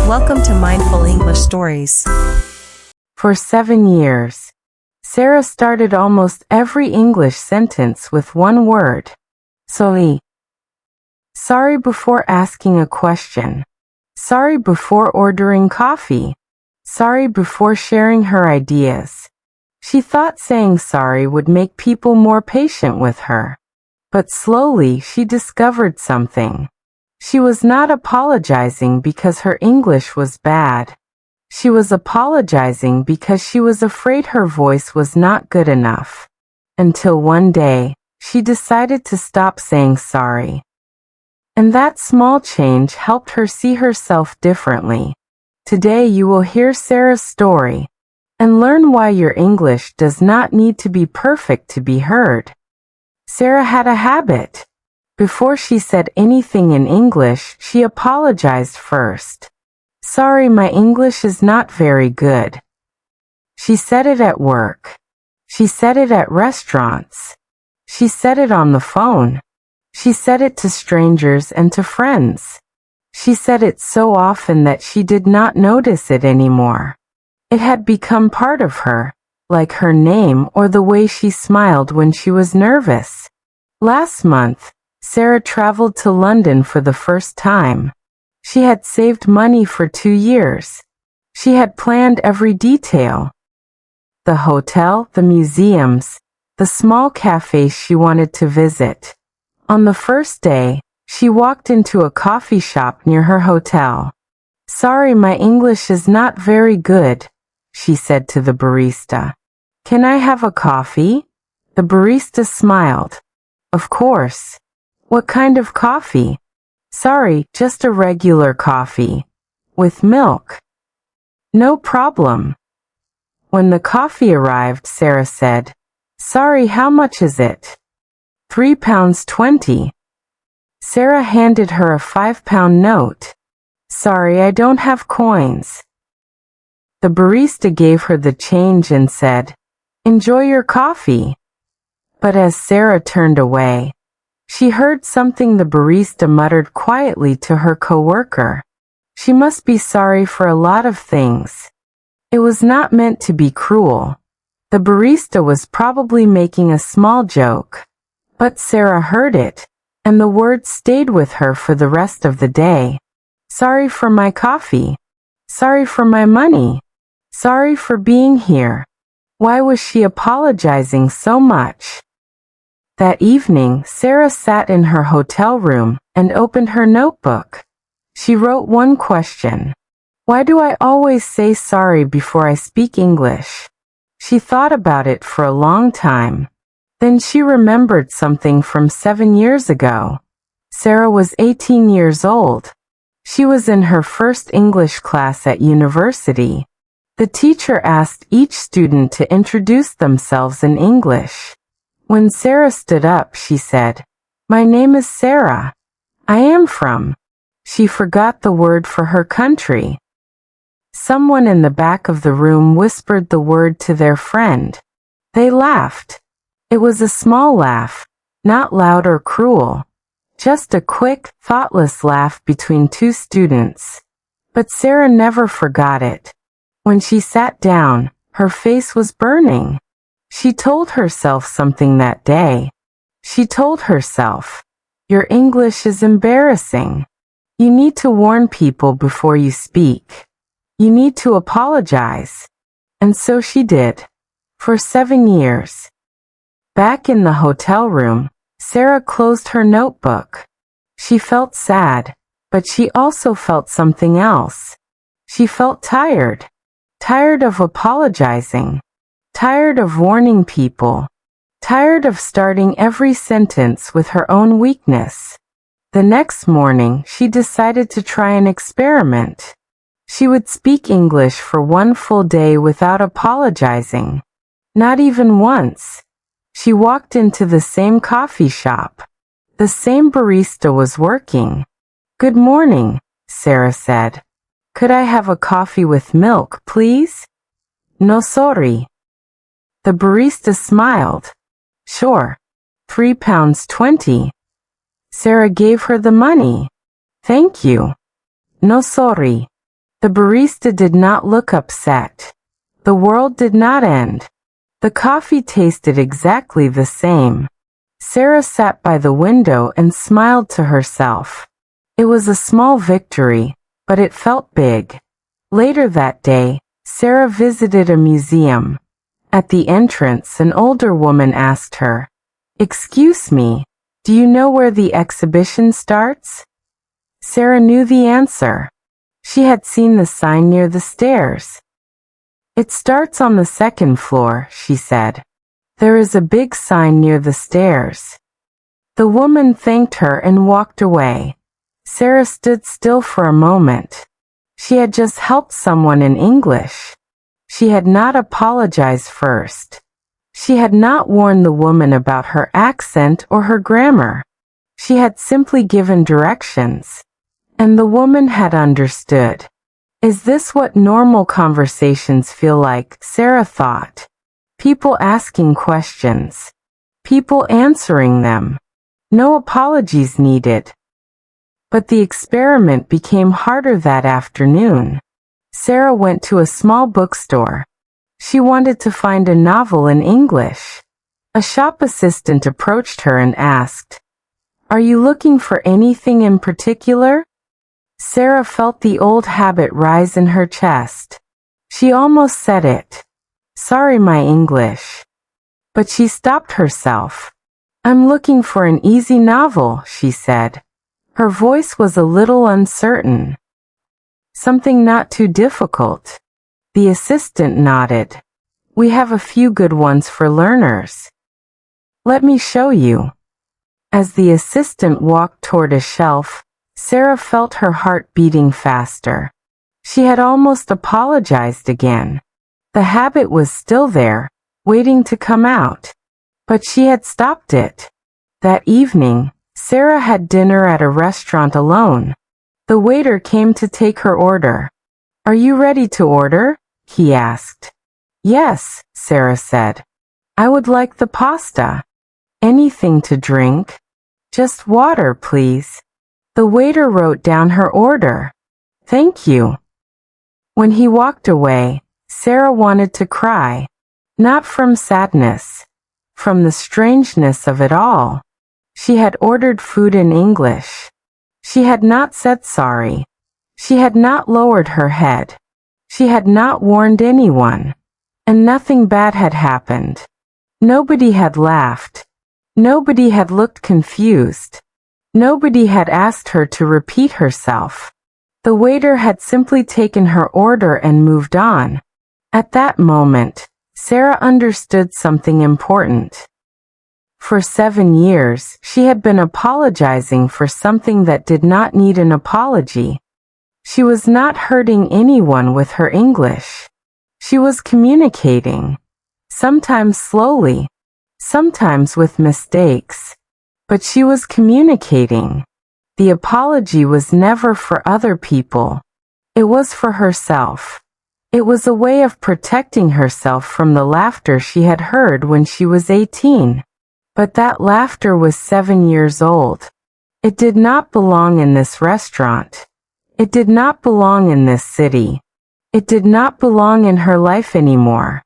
Welcome to Mindful English Stories. For 7 years, Sarah started almost every English sentence with one word. Sorry. Sorry before asking a question. Sorry before ordering coffee. Sorry before sharing her ideas. She thought saying sorry would make people more patient with her. But slowly she discovered something. She was not apologizing because her English was bad. She was apologizing because she was afraid her voice was not good enough. Until one day, she decided to stop saying sorry. And that small change helped her see herself differently. Today you will hear Sarah's story and learn why your English does not need to be perfect to be heard. Sarah had a habit. Before she said anything in English, she apologized first. Sorry, my English is not very good. She said it at work. She said it at restaurants. She said it on the phone. She said it to strangers and to friends. She said it so often that she did not notice it anymore. It had become part of her, like her name or the way she smiled when she was nervous. Last month, Sarah traveled to London for the first time. She had saved money for 2 years. She had planned every detail. The hotel, the museums, the small cafes she wanted to visit. On the first day, she walked into a coffee shop near her hotel. Sorry, my English is not very good, she said to the barista. Can I have a coffee? The barista smiled. Of course. What kind of coffee? Sorry, just a regular coffee. With milk. No problem. When the coffee arrived, Sarah said, Sorry, how much is it? £3.20. Sarah handed her a £5 note. Sorry, I don't have coins. The barista gave her the change and said, Enjoy your coffee. But as Sarah turned away, she heard something the barista muttered quietly to her coworker. She must be sorry for a lot of things. It was not meant to be cruel. The barista was probably making a small joke. But Sarah heard it, and the words stayed with her for the rest of the day. Sorry for my coffee. Sorry for my money. Sorry for being here. Why was she apologizing so much? That evening, Sarah sat in her hotel room and opened her notebook. She wrote one question. Why do I always say sorry before I speak English? She thought about it for a long time. Then she remembered something from 7 years ago. Sarah was 18 years old. She was in her first English class at university. The teacher asked each student to introduce themselves in English. When Sarah stood up, she said, My name is Sarah. I am from. She forgot the word for her country. Someone in the back of the room whispered the word to their friend. They laughed. It was a small laugh, not loud or cruel. Just a quick, thoughtless laugh between two students. But Sarah never forgot it. When she sat down, her face was burning. She told herself something that day. She told herself, Your English is embarrassing. You need to warn people before you speak. You need to apologize. And so she did. For 7 years. Back in the hotel room, Sarah closed her notebook. She felt sad, but she also felt something else. She felt tired. Tired of apologizing. Tired of warning people. Tired of starting every sentence with her own weakness. The next morning, she decided to try an experiment. She would speak English for one full day without apologizing. Not even once. She walked into the same coffee shop. The same barista was working. Good morning, Sarah said. Could I have a coffee with milk, please? No, sorry. The barista smiled. Sure. £3.20. Sarah gave her the money. Thank you. No, sorry. The barista did not look upset. The world did not end. The coffee tasted exactly the same. Sarah sat by the window and smiled to herself. It was a small victory, but it felt big. Later that day, Sarah visited a museum. At the entrance, an older woman asked her, "Excuse me, do you know where the exhibition starts?" Sarah knew the answer. She had seen the sign near the stairs. "It starts on the second floor," she said. "There is a big sign near the stairs." The woman thanked her and walked away. Sarah stood still for a moment. She had just helped someone in English. She had not apologized first. She had not warned the woman about her accent or her grammar. She had simply given directions. And the woman had understood. Is this what normal conversations feel like? Sarah thought. People asking questions. People answering them. No apologies needed. But the experiment became harder that afternoon. Sarah went to a small bookstore. She wanted to find a novel in English. A shop assistant approached her and asked, "Are you looking for anything in particular?" Sarah felt the old habit rise in her chest. She almost said it. "Sorry, my English." But she stopped herself. "I'm looking for an easy novel," she said. Her voice was a little uncertain. "Something not too difficult." The assistant nodded. "We have a few good ones for learners." "Let me show you." As the assistant walked toward a shelf, Sarah felt her heart beating faster. She had almost apologized again. The habit was still there, waiting to come out. But she had stopped it. That evening, Sarah had dinner at a restaurant alone. The waiter came to take her order. "Are you ready to order?" he asked. "Yes," Sarah said. "I would like the pasta." "Anything to drink?" "Just water, please." The waiter wrote down her order. "Thank you." When he walked away, Sarah wanted to cry. Not from sadness. From the strangeness of it all. She had ordered food in English. She had not said sorry. She had not lowered her head. She had not warned anyone. And nothing bad had happened. Nobody had laughed. Nobody had looked confused. Nobody had asked her to repeat herself. The waiter had simply taken her order and moved on. At that moment, Sarah understood something important. For 7 years, she had been apologizing for something that did not need an apology. She was not hurting anyone with her English. She was communicating. Sometimes slowly. Sometimes with mistakes. But she was communicating. The apology was never for other people. It was for herself. It was a way of protecting herself from the laughter she had heard when she was 18. But that laughter was 7 years old. It did not belong in this restaurant. It did not belong in this city. It did not belong in her life anymore.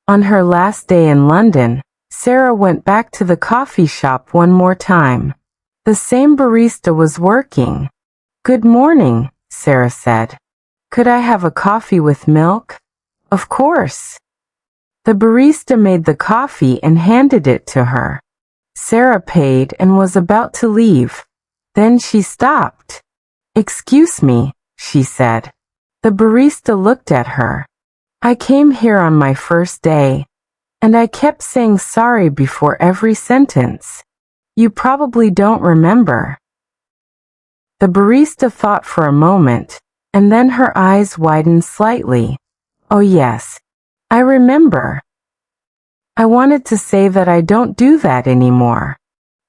On her last day in London, Sarah went back to the coffee shop one more time. The same barista was working. "Good morning," Sarah said. "Could I have a coffee with milk?" "Of course." The barista made the coffee and handed it to her. Sarah paid and was about to leave. Then she stopped. "Excuse me," she said. The barista looked at her. "I came here on my first day. And I kept saying sorry before every sentence. You probably don't remember." The barista thought for a moment, and then her eyes widened slightly. "Oh yes, I remember. I wanted to say that I don't do that anymore.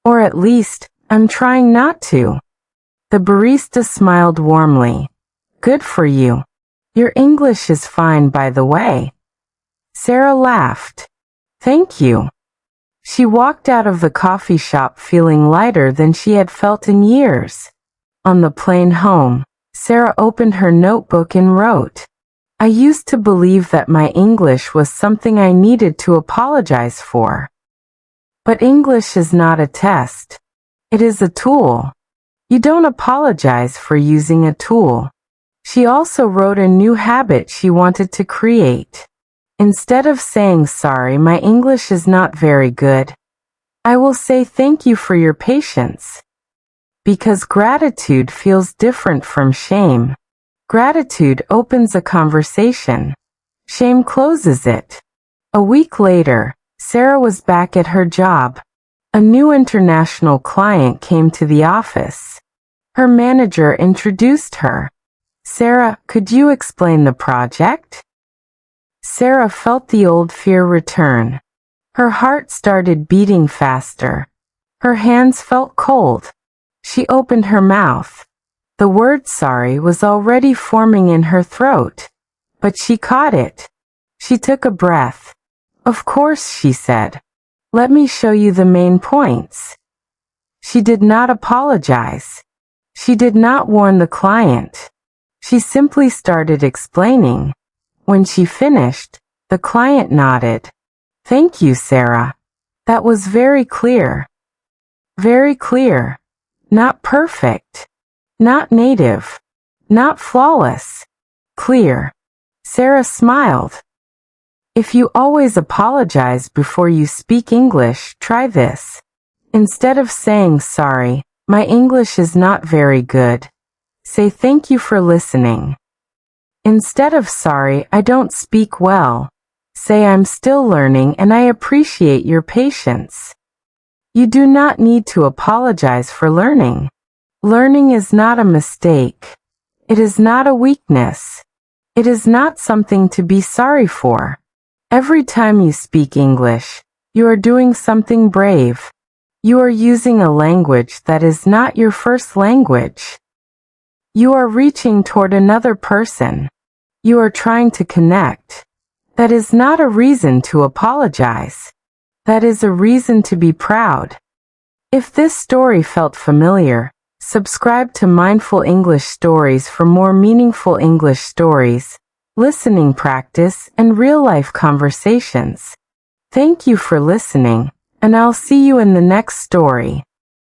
Or at least, I'm trying not to." The barista smiled warmly. "Good for you. Your English is fine, by the way." Sarah laughed. "Thank you." She walked out of the coffee shop feeling lighter than she had felt in years. On the plane home, Sarah opened her notebook and wrote, I used to believe that my English was something I needed to apologize for. But English is not a test. It is a tool. You don't apologize for using a tool. She also wrote a new habit she wanted to create. Instead of saying sorry, my English is not very good, I will say thank you for your patience. Because gratitude feels different from shame. Gratitude opens a conversation. Shame closes it. A week later, Sarah was back at her job. A new international client came to the office. Her manager introduced her. Sarah, could you explain the project? Sarah felt the old fear return. Her heart started beating faster. Her hands felt cold. She opened her mouth. The word sorry was already forming in her throat, but she caught it. She took a breath. Of course, she said. Let me show you the main points. She did not apologize. She did not warn the client. She simply started explaining. When she finished, the client nodded. Thank you, Sarah. That was very clear. Very clear. Not perfect. Not native. Not flawless. Clear. Sarah smiled. If you always apologize before you speak English, try this. Instead of saying sorry, my English is not very good, say thank you for listening. Instead of sorry, I don't speak well, say I'm still learning and I appreciate your patience. You do not need to apologize for learning. Learning is not a mistake. It is not a weakness. It is not something to be sorry for. Every time you speak English, you are doing something brave. You are using a language that is not your first language. You are reaching toward another person. You are trying to connect. That is not a reason to apologize. That is a reason to be proud. If this story felt familiar, subscribe to Mindful English Stories for more meaningful English stories, listening practice, and real-life conversations. Thank you for listening, and I'll see you in the next story.